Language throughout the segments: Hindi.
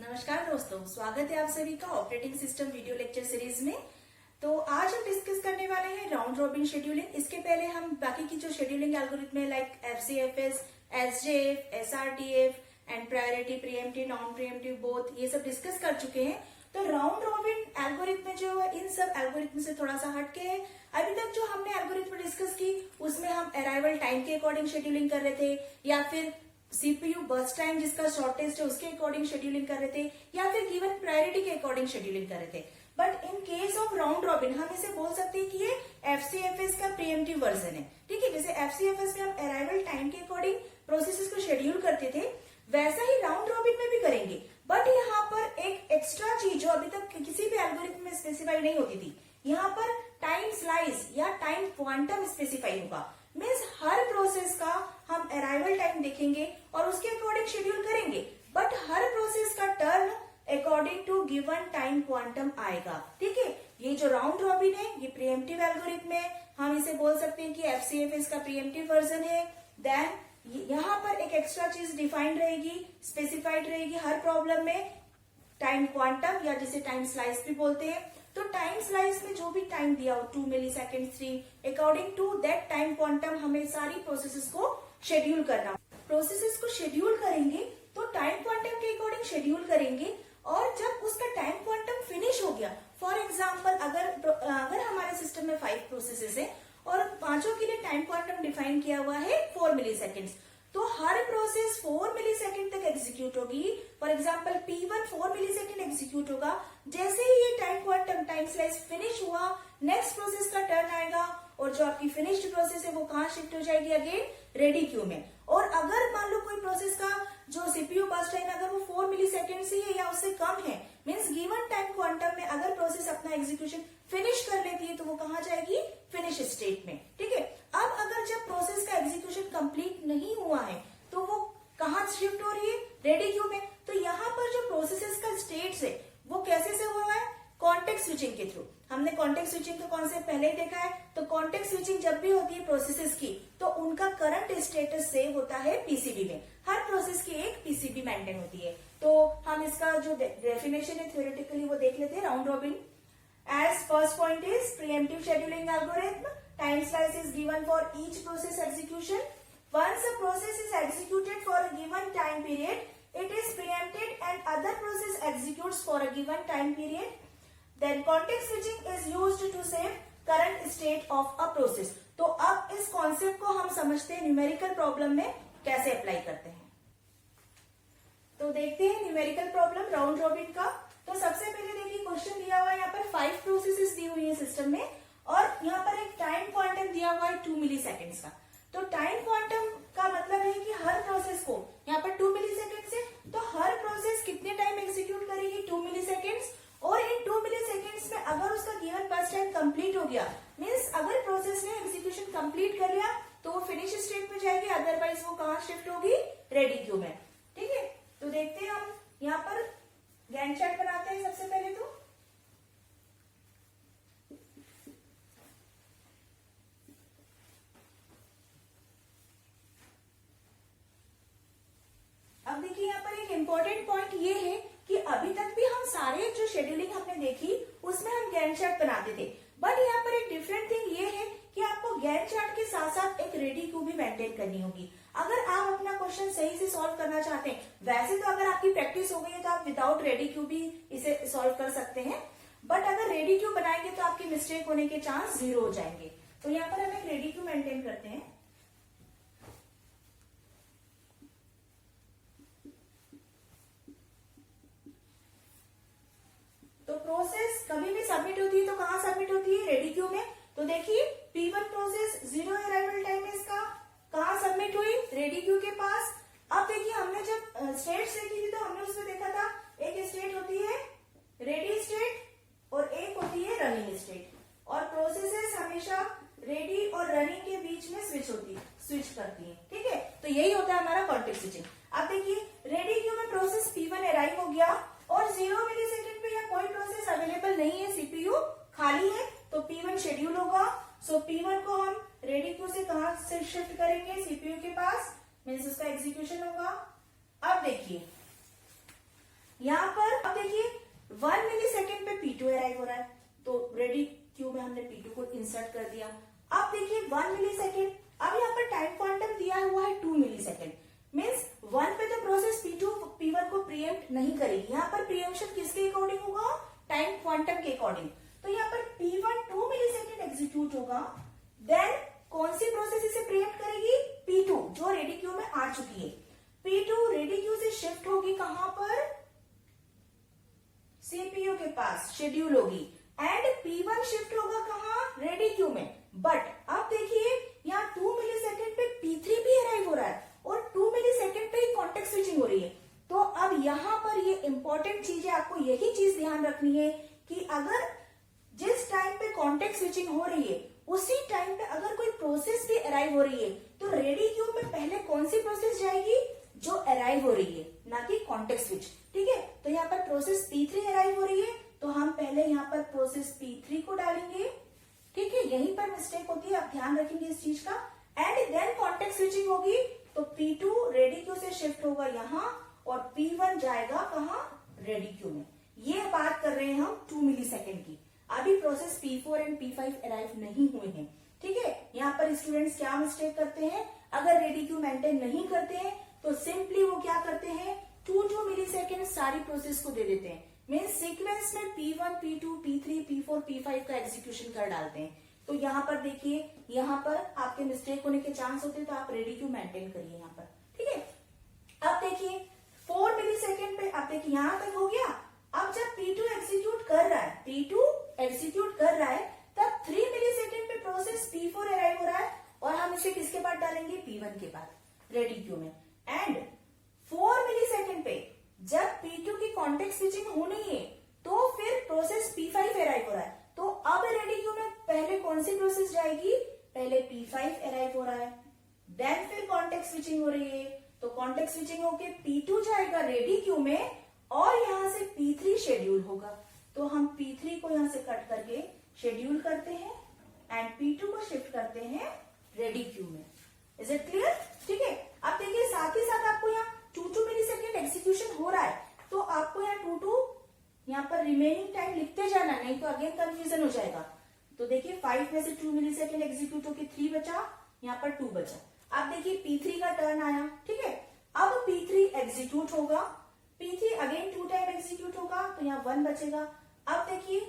नमस्कार दोस्तों, स्वागत है आप सभी का operating system video lecture series में। तो आज हम डिस्कस करने वाले हैं राउंड रॉबिन शेड्यूलिंग। इसके पहले हम बाकी की जो शेड्यूलिंग एल्गोरिथम है like FCFS, SJF, SRTF and priority, preemptive, non preemptive both, ये सब डिस्कस कर चुके हैं। तो राउंड रॉबिन एल्गोरिथम जो है इन सब एल्गोरिथम से थोड़ा सा हटके है। अभी तक जो हमने एल्गोरिथम डिस्कस की उसमें हम अराइवल टाइम के अकॉर्डिंग शेड्यूलिंग कर रहे थे, या फिर सीपीयू बर्स्ट टाइम जिसका शॉर्टेस्ट है उसके अकॉर्डिंग शेड्यूलिंग कर रहे थे, या फिर गिवन प्रायोरिटी के अकॉर्डिंग शेड्यूलिंग कर रहे थे। But in case of round robin हम इसे बोल सकते हैं कि ये एफसीएफएस का प्रीएम्प्टिव वर्जन है। ठीक है, जैसे एफसीएफएस में हम अराइवल टाइम के अकॉर्डिंग प्रोसेसेस को शेड्यूल करते थे, वैसा ही राउंड रॉबिन में भी करेंगे। बट यहाँ पर एक एक्स्ट्रा चीज जो अभी तक किसी भी एल्गोरिथम में स्पेसिफाई नहीं होती थी, यहाँ पर टाइम स्लाइस या टाइम क्वांटम स्पेसिफाई होगा। मीन्स हर प्रोसेस का हम अराइवल टाइम देखेंगे और उसके अकॉर्डिंग शेड्यूल करेंगे, बट हर प्रोसेस का turn according to given time quantum आएगा। ठीक है, ये जो राउंड रॉबिन है ये प्रीएम्प्टिव एल्गोरिथम है, हम इसे बोल सकते हैं कि एफसीएफएस का प्रीएम्प्टिव वर्जन है। देन यहाँ पर एक एक्स्ट्रा चीज डिफाइंड रहेगी, स्पेसिफाइड रहेगी हर प्रॉब्लम में, टाइम क्वांटम या जिसे टाइम स्लाइस भी बोलते हैं। तो टाइम स्लाइस में जो भी टाइम दिया हो 2 millisecond 3, according to that time quantum हमें सारी प्रोसेसेस को शेड्यूल करना। प्रोसेसेस को शेड्यूल करेंगे तो टाइम क्वांटम के अकॉर्डिंग शेड्यूल करेंगे, और जब उसका टाइम क्वांटम फिनिश हो गया, फॉर एग्जाम्पल अगर हमारे सिस्टम में 5 प्रोसेसेस है और पांचों के लिए टाइम क्वांटम डिफाइन किया हुआ है 4 मिली सेकेंड, तो हर प्रोसेस 4 मिली सेकेंड तक एग्जीक्यूट होगी। For example P1 4 millisecond execute होगा। जैसे ही ये time quantum time slice finish हुआ, नेक्स्ट प्रोसेस का टर्न आएगा और जो आपकी फिनिश्ड प्रोसेस है वो कहाँ शिफ्ट हो जाएगी, अगेन रेडी क्यू में। और अगर मान लो कोई प्रोसेस का जो सीपीयू बर्स्ट टाइम अगर वो 4 मिली सेकेंड से है या उससे कम है, मीन्स गिवन टाइम क्वांटम में अगर प्रोसेस अपना एग्जीक्यूशन फिनिश कर लेती है तो वो कहाँ जाएगी, फिनिश स्टेट में। ठीक है, अब अगर जब प्रोसेस का एग्जीक्यूशन कंप्लीट नहीं हुआ है तो वो कहाँ शिफ्ट हो रही है, रेडी क्यू में। तो यहाँ पर जो प्रोसेसेस का स्टेट्स है वो कैसे से हो रहा है, कॉन्टेक्स्ट स्विचिंग के थ्रू। हमने कॉन्टेक्स्ट स्विचिंग का कॉन्सेप्ट पहले ही देखा है। तो कॉन्टेक्स्ट स्विचिंग जब भी होती है प्रोसेसेस की, तो उनका करंट स्टेटस सेव होता है पीसीबी में। हर प्रोसेस की एक पीसीबी मेंटेन होती है। तो हम इसका जो डेफिनेशन है थ्योरेटिकली वो देख लेते हैं। Round robin as first point is preemptive scheduling algorithm, time slice is given for each process execution. Once a process is executed for a given time period, it is preempted and other process executes for a given time period. Then context switching is used to save current state of a process. तो अब इस कॉन्सेप्ट को हम समझते हैं न्यूमेरिकल प्रॉब्लम में कैसे अप्लाई करते हैं। तो देखते हैं न्यूमेरिकल प्रॉब्लम राउंड रॉबिन का। तो सबसे पहले देखिए क्वेश्चन दिया हुआ है, यहाँ पर 5 प्रोसेसेस दी हुई है सिस्टम में, और यहाँ पर एक टाइम क्वांटम दिया हुआ है 2 मिली सेकेंड्स का। तो टाइम क्वांटम का मतलब है कि हर प्रोसेस को यहाँ पर 2 मिली सेकेंड से, तो हर प्रोसेस कितने टाइम एग्जीक्यूट करेगी, 2 मिली सेकेंड्स। और इन 2 मिली सेकेंड्स में अगर उसका गिवन बर्स्ट टाइम कंप्लीट हो गया, मीन्स अगर प्रोसेस ने एग्जीक्यूशन कंप्लीट कर लिया तो वो फिनिश स्टेट में जाएगी, अदरवाइज वो कहाँ शिफ्ट होगी, रेडी क्यू में। ठीक है, तो देखते हैं हम यहाँ पर गैंट चार्ट बनाते हैं सबसे पहले। तो अब देखिए यहाँ पर एक इम्पोर्टेंट पॉइंट ये है कि अभी तक भी हम सारे जो शेड्यूलिंग हमने देखी उसमें हम गैंट चार्ट बनाते थे, बट यहाँ पर एक डिफरेंट थिंग ये है कि आपको गैंट चार्ट के साथ साथ एक रेडी क्यू भी मेंटेन करनी होगी। अगर आप अपना क्वेश्चन सही से सॉल्व करना चाहते हैं, वैसे तो अगर आपकी प्रैक्टिस हो गई है तो आप विदाउट रेडी क्यू भी इसे सॉल्व कर सकते हैं, बट अगर रेडी क्यू बनाएंगे तो आपकी मिस्टेक होने के चांस 0 हो जाएंगे। तो यहाँ पर हम एक रेडी क्यू मेंटेन करते हैं। तो प्रोसेस कभी भी सबमिट होती है तो कहाँ सबमिट होती है, रेडी क्यू में। तो देखिए P1 प्रोसेस 0 अराइवल टाइम है इसका, कहाँ सबमिट हुई, रेडी क्यू के पास। अब देखिए हमने जब स्टेट्स देखी थी तो हमने उसमें देखा था एक स्टेट होती है रेडी स्टेट और एक होती है रनिंग स्टेट, और प्रोसेसेस हमेशा रेडी और रनिंग के बीच में स्विच करती है। ठीक है, तो यही होता है हमारा कॉन्टेक्स्ट स्विचिंग। अब देखिए रेडी क्यू में प्रोसेस P1 अराइव हो गया और 0 मिली सेकेंड पे या कोई प्रोसेस अवेलेबल नहीं है, सीपीयू खाली है, तो P1 शेड्यूल होगा। सो P1 को हम रेडी क्यू से कहां से शिफ्ट करेंगे, सीपीयू के पास, मीन्स उसका एग्जीक्यूशन होगा। अब देखिए यहाँ पर अब देखिए 1 मिली सेकेंड पे P2 अराइव हो रहा है, तो रेडी क्यू में हमने P2 को इंसर्ट कर दिया। अब देखिए 1 मिली सेकेंड, अब यहाँ पर टाइम क्वांटम दिया हुआ है 2 मिली सेकेंड, मीन्स 1 पे तो प्रोसेस P2 P1 को प्रीएम्प्ट नहीं करेगी। यहाँ पर प्रीएम्प्शन किसके अकॉर्डिंग होगा? टाइम क्वांटम के अकॉर्डिंग। तो यहाँ पर P1 2 मिली सेकेंड एग्जीक्यूट होगा, देन कौन सी प्रोसेस इसे प्रीएम्प्ट करेगी? P2 जो रेडी क्यू में आ चुकी है। P2 रेडी क्यू से शिफ्ट होगी कहां पर? सीपीयू के पास शेड्यूल होगी, एंड P1 शिफ्ट होगा कहां? रेडी क्यू में। बट अब देखिए यहाँ 2 मिली सेकेंड पे P3 भी अराइव हो रहा है और 2 मिली सेकेंड पे ही कॉन्टेक्स्ट स्विचिंग हो रही है। तो अब यहाँ पर ये इंपॉर्टेंट चीज है, आपको यही चीज ध्यान रखनी है कि अगर जिस टाइम पे कॉन्टेक्स्ट स्विचिंग हो रही है उसी टाइम पे अगर कोई प्रोसेस भी अराइव हो रही है तो रेडी क्यू में पहले कौन सी प्रोसेस जाएगी? जो अराइव हो रही है, ना कि कॉन्टेक्स्ट स्विच। ठीक है, तो यहाँ पर प्रोसेस P3 अराइव हो रही है, तो हम पहले यहाँ पर प्रोसेस P3 को डालेंगे। ठीक है, यहीं पर मिस्टेक होती है, आप ध्यान रखेंगे इस चीज का। एंड देन कॉन्टेक्स्ट स्विचिंग होगी तो P2 रेडी क्यू से शिफ्ट होगा यहाँ और P1 जाएगा कहाँ? रेडी क्यू में। ये बात कर रहे हैं हम 2 मिली सेकेंड की। अभी process P4 and P5 arrive नहीं हुए हैं। ठीक है, यहाँ पर स्टूडेंट्स क्या मिस्टेक करते हैं? अगर रेडी क्यू मेंटेन नहीं करते हैं तो सिंपली वो क्या करते हैं? 2 मिली सेकेंड सारी प्रोसेस को दे देते हैं, मीन्स सीक्वेंस में P1, P2, P3, P4, P5 का एग्जीक्यूशन कर डालते हैं। तो यहाँ पर देखिए, यहाँ पर आपके मिस्टेक होने के चांस होते हैं, तो आप रेडी क्यू मेंटेन करिए यहाँ पर। ठीक है, अब देखिए 4 मिली सेकेंड पे, अब देखिए यहाँ तक हो गया। अब जब P2 एग्जीक्यूट कर रहा है, P2 एग्जीक्यूट कर रहा है, तब 3 मिली सेकेंड पे प्रोसेस P4 अराइव हो रहा है और हम इसे किसके बाद डालेंगे? P1 के बाद रेडी क्यू में। एंड 4 मिली सेकेंड पे जब P2 की कॉन्टेक्स्ट स्विचिंग होनी है तो फिर प्रोसेस P5 अराइव हो रहा है, तो अब रेडी क्यू में पहले कौन सी प्रोसेस जाएगी? पहले P5 अराइव हो रहा है, देन फिर कॉन्टेक्स्ट स्विचिंग हो रही है, तो कॉन्टेक्स्ट स्विचिंग होके P2 जाएगा रेडी क्यू में और यहां से P3 शेड्यूल होगा। तो हम P3 को यहां से कट करके शेड्यूल करते हैं एंड P2 को शिफ्ट करते हैं रेडी क्यू में। Is it clear? ठीक है, अब देखिए साथ ही साथ आपको यहाँ 2 मिली सेकेंड एग्जीक्यूशन हो रहा है, तो आपको यहाँ 2 यहाँ पर रिमेनिंग टाइम लिखते जाना, नहीं तो अगेन कंफ्यूजन हो जाएगा। तो देखिए 5 में से 2 मिली सेकेंड एग्जीक्यूट होकर 3 बचा, यहाँ पर 2 बचा। अब देखिए P3 का टर्न आया। ठीक है, अब P3 एग्जीक्यूट होगा, P3 अगेन 2 टाइम एग्जीक्यूट होगा, तो यहाँ 1 बचेगा। अब देखिए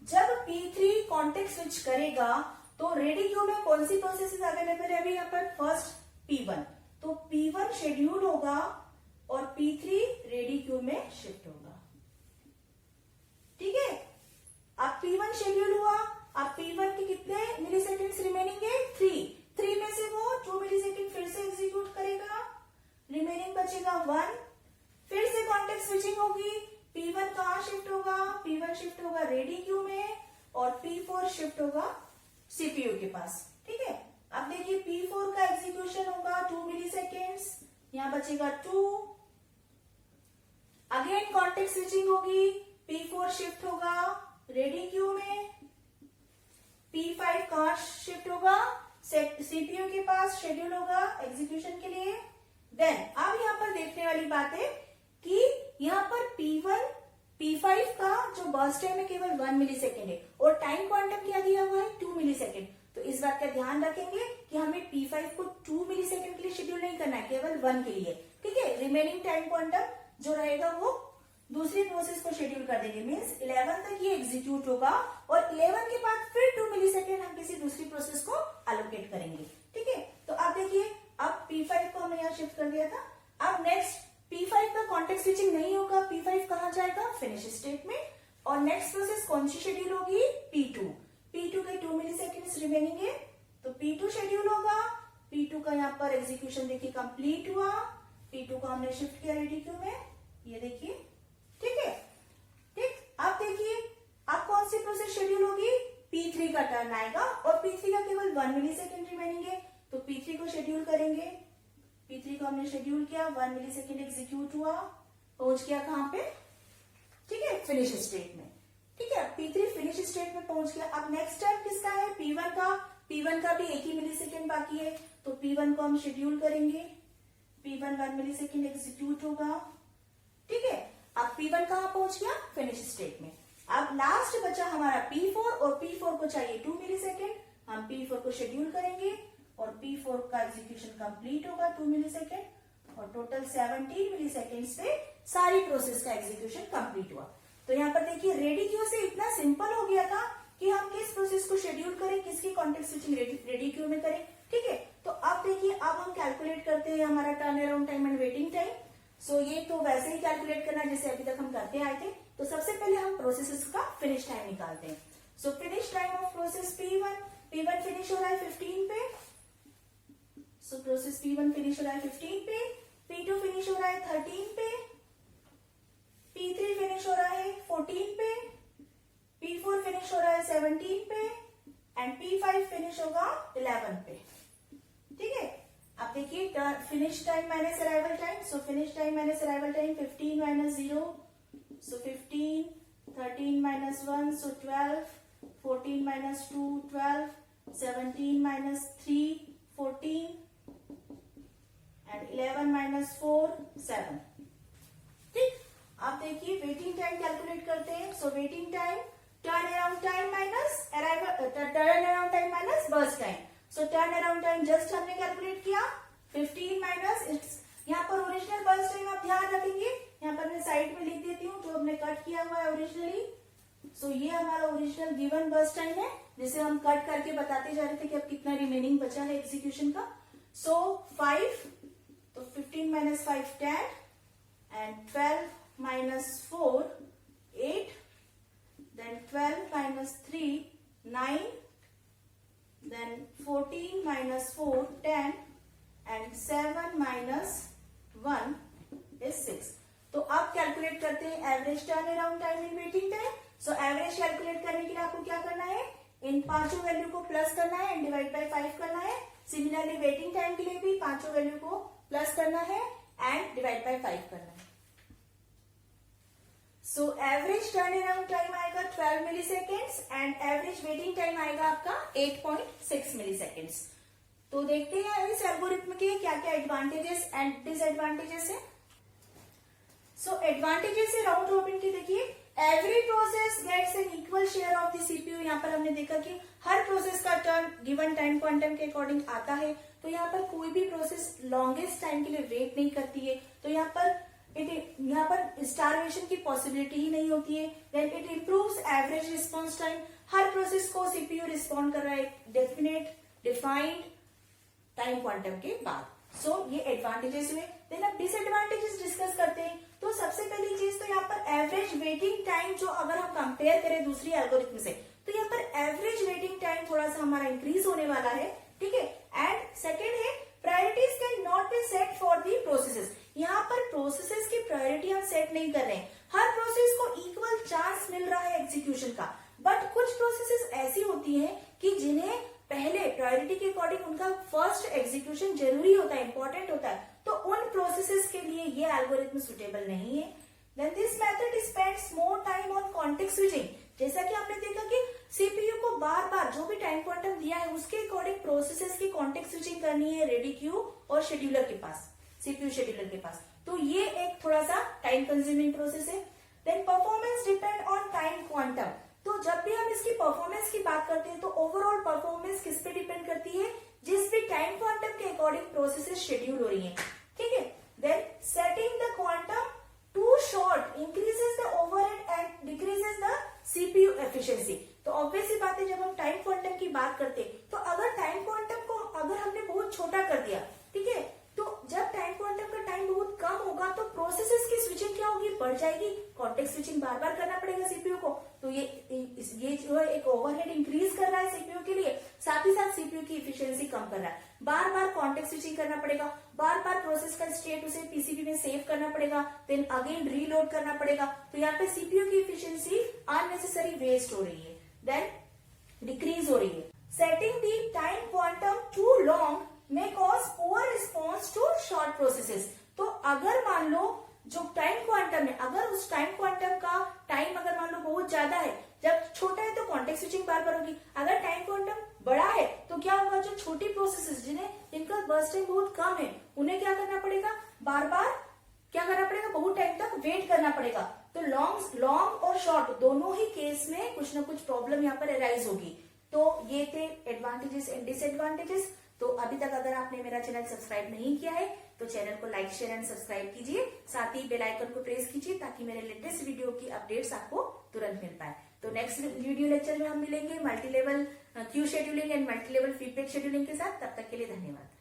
जब P3 कॉन्टेक्स्ट स्विच करेगा तो रेडी क्यू में कौन सी प्रोसेस अवेलेबल है? अभी यहाँ पर फर्स्ट P1, तो P1 शेड्यूल होगा और P3 रेडी क्यू में शिफ्ट होगा। ठीक है, अब P1 शेड्यूल हुआ, अब P1 के कितने मिली सेकेंड रिमेनिंग है? 3 में से वो 2 मिली सेकेंड फिर से एग्जीक्यूट करेगा, रिमेनिंग बचेगा 1, फिर से कॉन्टेक्स्ट स्विचिंग होगी, P1 कहां शिफ्ट होगा? P1 शिफ्ट होगा रेडी क्यू में और P4 शिफ्ट होगा सीपीयू के पास। ठीक है, अब देखिए P4 का एग्जीक्यूशन होगा 2 मिली सेकेंड्स, यहां बचेगा 2, अगेन कॉन्टेक्स्ट स्विचिंग होगी, P4 शिफ्ट होगा रेडी क्यू में, P5 कहां शिफ्ट होगा? सीपीयू के पास शेड्यूल होगा एग्जीक्यूशन के लिए। देन अब यहाँ पर देखने वाली बात है कि यहाँ पर P5 का जो बर्स्ट टाइम है केवल 1 मिली सेकेंड है और टाइम क्वांटम क्या दिया हुआ है? 2 मिली सेकेंड। तो इस बात का ध्यान रखेंगे कि हमें P5 को 2 मिली सेकेंड के लिए शेड्यूल नहीं करना है, केवल 1 के लिए। ठीक है, रिमेनिंग टाइम क्वांटम जो रहेगा वो दूसरी प्रोसेस को शेड्यूल कर देंगे, मीन्स 11 तक ये एग्जीक्यूट होगा और 11 के बाद फिर 2 मिली सेकेंड हम किसी दूसरी प्रोसेस को एलोकेट करेंगे। ठीक है, तो अब देखिए अब P5 को हमने यहाँ शिफ्ट कर दिया था। अब नेक्स्ट P5 का कॉन्टेक्स्ट स्विचिंग नहीं होगा, P5 कहाँ जाएगा? फिनिश स्टेट में। और नेक्स्ट प्रोसेस कौन सी शेड्यूल होगी? P2 के 2 मिली सेकेंड रिमेनिंग है, तो P2 शेड्यूल होगा। P2 का यहाँ पर एग्जीक्यूशन देखिए कंप्लीट हुआ, P2 को हमने शिफ्ट किया रेडी क्यू में, ये देखिए। ठीक है, ठीक, अब देखिए अब कौन सी प्रोसेस शेड्यूल होगी? P3 का टर्न आएगा और P3 का केवल 1 मिली सेकेंड रिमेनिंग है, तो P3 को शेड्यूल करेंगे। P3 को हमने शेड्यूल किया, 1 मिली सेकेंड एग्जीक्यूट हुआ, पहुंच गया कहां पे? ठीक है, फिनिश स्टेट में। ठीक है, P3 फिनिश स्टेट में पहुंच गया। अब नेक्स्ट टाइम किसका है? P1 का भी 1 ही मिली सेकेंड बाकी है, तो P1 को हम शेड्यूल करेंगे, P1 1 मिली सेकेंड एग्जीक्यूट होगा। ठीक अब P1 कहाँ पहुंच गया? फिनिश स्टेट में। अब लास्ट बचा हमारा P4 और P4 को चाहिए 2 मिली सेकेंड। हम P4 को शेड्यूल करेंगे और P4 का एग्जीक्यूशन कंप्लीट होगा 2 मिली सेकेंड और टोटल 17 मिली सेकेंड्स पे सारी प्रोसेस का एग्जीक्यूशन कंप्लीट हुआ। तो यहाँ पर देखिए रेडी क्यू से इतना सिंपल हो गया था कि हम किस प्रोसेस को शेड्यूल करें, किसकी कॉन्टेक्स्ट स्विचिंग रेडी क्यू में करें। ठीक है, तो अब देखिए अब हम कैलकुलेट करते हैं हमारा turn around time and waiting time. So ये तो वैसे ही कैलकुलेट करना जैसे अभी तक हम करते आए थे। तो सबसे पहले हम प्रोसेस का फिनिश टाइम निकालते हैं। सो finish time of process P1 finish हो रहा है 15 पे। सो प्रोसेस P1 फिनिश हो रहा है 15 पे, P2 फिनिश हो रहा है 13 पे, P3 फिनिश हो रहा है 14 पे, P4 फिनिश हो रहा है 17 पे एंड P5 फिनिश होगा 11 पे। ठीक है, अब देखिए finish time minus arrival time. So finish time minus arrival time 15 minus 0, so 15, 13 minus 1, so 12, 14 minus 2, 12, 17 minus 3, 14 and 11 minus 4, 7। ठीक, अब देखिए वेटिंग टाइम कैलकुलेट करते हैं। So waiting time turn around time minus arrival, turn around time minus burst time. सो टर्न अराउंड टाइम जस्ट हमने कैलकुलेट किया 15 माइनस इट्स, यहाँ पर ओरिजिनल बर्स्ट टाइम आप ध्यान रखेंगे, यहाँ पर मैं साइड में लिख देती हूँ जो हमने कट किया हुआ है ओरिजिनली। सो ये हमारा ओरिजिनल गिवन बर्स्ट टाइम है जिसे हम कट करके बताते जा रहे थे कि अब कितना रिमेनिंग बचा है एग्जीक्यूशन का। सो 5, तो 15 minus 5 10 and 12 minus 4 8, then 12 minus 3 9, then 14 minus 4 10 and 7 minus 1 is 6। तो अब कैलकुलेट करते हैं average turn around time in waiting time. So average calculate करने के लिए आपको क्या करना है, इन पांचों वैल्यू को प्लस करना है एंड डिवाइड बाय 5 करना है। सिमिलरली वेटिंग टाइम के लिए भी पांचों वैल्यू को प्लस करना है एंड डिवाइड बाय 5 करना है। So average turn around time आएगा 12 milliseconds and average waiting time आएगा आपका 8.6 मिली सेकेंड्स। तो देखते हैं इस एल्गोरिथम के क्या क्या एडवांटेजेस एंड डिसएडवांटेजेस है। सो एडवांटेजेस है राउंड रॉबिन की, देखिए every process gets an equal share of the CPU. यहाँ पर हमने देखा कि हर प्रोसेस का टर्न गिवन टाइम क्वांटम के अकॉर्डिंग आता है। तो यहाँ पर कोई भी प्रोसेस लॉन्गेस्ट टाइम के लिए वेट नहीं करती है, तो यहाँ पर स्टारवेशन की पॉसिबिलिटी ही नहीं होती है। Then it improves average response time, हर प्रोसेस को सीपीयू रिस्पॉन्ड कर रहा है डेफिनेट डिफाइंड टाइम क्वांटम के बाद। सो ये एडवांटेजेस हुए। देन अब डिसएडवांटेजेस डिस्कस करते हैं। तो सबसे पहली चीज तो यहाँ पर एवरेज वेटिंग टाइम जो अगर हम कंपेयर करें दूसरी एल्गोरिथम से, तो यहाँ पर एवरेज वेटिंग टाइम थोड़ा सा हमारा इंक्रीज होने वाला है। ठीक है, एंड सेकेंड है priorities can not be set for the processes. यहाँ पर प्रोसेसेस की प्रायोरिटी हम सेट नहीं कर रहे हैं, हर प्रोसेस को इक्वल चांस मिल रहा है एग्जीक्यूशन का। बट कुछ प्रोसेसेस ऐसी होती हैं कि जिन्हें पहले प्रायोरिटी के अकॉर्डिंग उनका फर्स्ट एग्जीक्यूशन जरूरी होता है, इंपॉर्टेंट होता है, तो उन प्रोसेसेस के लिए ये एल्गोरिथम सुटेबल नहीं है। Then this method spends more time on context switching. जैसा कि आपने देखा कि सीपीयू को बार बार जो भी टाइम क्वांटम दिया है उसके अकॉर्डिंग प्रोसेसेस की कॉन्टेक्स्ट स्विचिंग करनी है रेडी क्यू और शेड्यूलर के पास, सीपीयू शेड्यूलर के पास। तो ये एक थोड़ा सा टाइम कंज्यूमिंग प्रोसेस है। Then performance depend on time quantum. तो जब भी हम इसकी परफॉर्मेंस की बात करते हैं तो ओवरऑल परफॉर्मेंस किस पे डिपेंड करती है, जिस भी टाइम क्वांटम के अकॉर्डिंग प्रोसेसेस शेड्यूल हो रही है। ठीक है, then setting the quantum too short increases the overhead and decreases the CPU efficiency. तो ऑब्वियस सी बात है, जब हम टाइम क्वांटम की बात करते हैं तो अगर टाइम क्वांटम को अगर हमने बहुत छोटा कर दिया, ठीक है, तो जब टाइम क्वांटम का टाइम बहुत कम होगा तो प्रोसेसेस की स्विचिंग क्या होगी, बढ़ जाएगी। कॉन्टेक्स्ट स्विचिंग बार बार करना पड़ेगा सीपीयू को, तो ये जो है एक ओवरहेड इंक्रीज कर रहा है सीपीयू के लिए, साथ ही साथ सीपीयू की इफिशियंसी कम कर रहा है। बार बार कॉन्टेक्स्ट स्विचिंग करना पड़ेगा, बार बार प्रोसेस का स्टेट उसे पीसीबी में सेव करना पड़ेगा, देन अगेन रीलोड करना पड़ेगा। तो यहाँ पे सीपीयू की इफिशियंसी अननेसेसरी वेस्ट हो रही है, देन डिक्रीज हो रही है। Setting the time quantum too long may cause poor response to short processes। तो अगर मान लो जो टाइम क्वांटम है, अगर उस टाइम क्वांटम का टाइम अगर मान लो बहुत ज्यादा है, जब छोटा है तो कॉन्टेक्स्ट स्विचिंग बार बार होगी। अगर टाइम क्वांटम बड़ा है तो क्या होगा, जो छोटी प्रोसेसेस जिनका बर्स्ट टाइम बहुत कम है उन्हें क्या करना पड़ेगा, बार बार क्या करना पड़ेगा, बहुत टाइम तक वेट करना पड़ेगा। तो लॉन्ग और शॉर्ट दोनों ही केस में कुछ ना कुछ प्रॉब्लम यहाँ पर अराइज होगी। तो ये थे एडवांटेजेस एंड डिसएडवांटेजेस। तो अभी तक अगर आपने मेरा चैनल सब्सक्राइब नहीं किया है तो चैनल को लाइक शेयर एंड सब्सक्राइब कीजिए, साथ ही बेल आइकन को प्रेस कीजिए ताकि मेरे लेटेस्ट वीडियो की अपडेट्स आपको तुरंत मिल पाए। तो नेक्स्ट वीडियो लेक्चर में हम मिलेंगे multi level queue scheduling and multi level feedback scheduling के साथ। तब तक के लिए धन्यवाद।